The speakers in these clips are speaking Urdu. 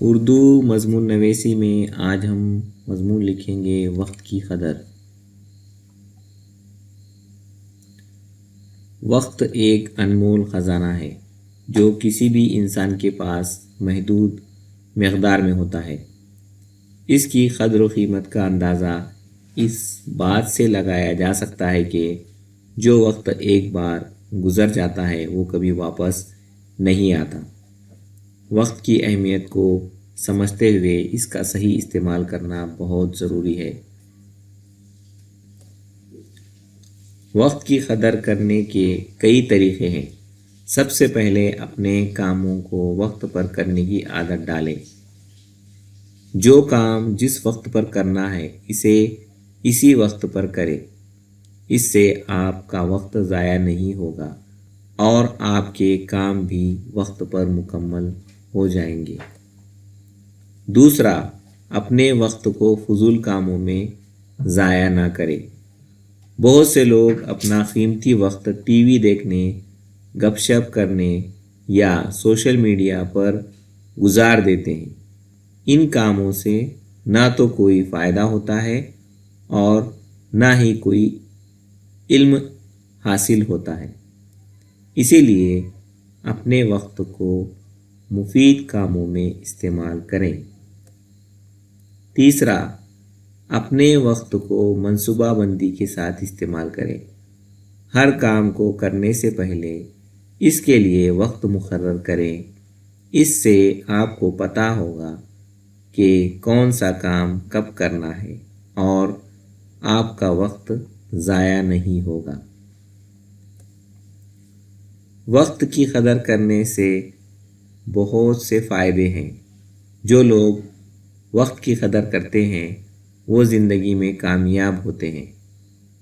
اردو مضمون نویسی میں آج ہم مضمون لکھیں گے وقت کی قدر۔ وقت ایک انمول خزانہ ہے جو کسی بھی انسان کے پاس محدود مقدار میں ہوتا ہے۔ اس کی قدر و قیمت کا اندازہ اس بات سے لگایا جا سکتا ہے کہ جو وقت ایک بار گزر جاتا ہے وہ کبھی واپس نہیں آتا۔ وقت کی اہمیت کو سمجھتے ہوئے اس کا صحیح استعمال کرنا بہت ضروری ہے۔ وقت کی قدر کرنے کے کئی طریقے ہیں۔ سب سے پہلے اپنے کاموں کو وقت پر کرنے کی عادت ڈالیں۔ جو کام جس وقت پر کرنا ہے اسے اسی وقت پر کریں۔ اس سے آپ کا وقت ضائع نہیں ہوگا اور آپ کے کام بھی وقت پر مکمل ہو جائیں گے۔ دوسرا، اپنے وقت کو فضول کاموں میں ضائع نہ کریں۔ بہت سے لوگ اپنا قیمتی وقت ٹی وی دیکھنے، گپ شپ کرنے یا سوشل میڈیا پر گزار دیتے ہیں۔ ان کاموں سے نہ تو کوئی فائدہ ہوتا ہے اور نہ ہی کوئی علم حاصل ہوتا ہے۔ اسی لیے اپنے وقت کو مفید کاموں میں استعمال کریں۔ تیسرا، اپنے وقت کو منصوبہ بندی کے ساتھ استعمال کریں۔ ہر کام کو کرنے سے پہلے اس کے لیے وقت مقرر کریں۔ اس سے آپ کو پتہ ہوگا کہ کون سا کام کب کرنا ہے اور آپ کا وقت ضائع نہیں ہوگا۔ وقت کی قدر کرنے سے بہت سے فائدے ہیں۔ جو لوگ وقت کی قدر کرتے ہیں وہ زندگی میں کامیاب ہوتے ہیں۔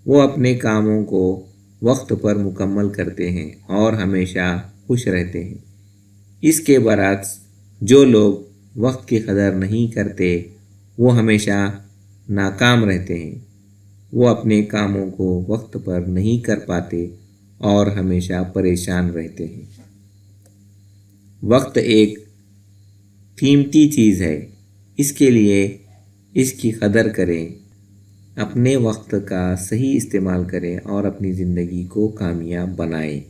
وہ اپنے کاموں کو وقت پر مکمل کرتے ہیں اور ہمیشہ خوش رہتے ہیں۔ اس کے برعکس جو لوگ وقت کی قدر نہیں کرتے وہ ہمیشہ ناکام رہتے ہیں۔ وہ اپنے کاموں کو وقت پر نہیں کر پاتے اور ہمیشہ پریشان رہتے ہیں۔ وقت ایک قیمتی چیز ہے، اس کے لیے اس کی قدر کریں۔ اپنے وقت کا صحیح استعمال کریں اور اپنی زندگی کو کامیاب بنائیں۔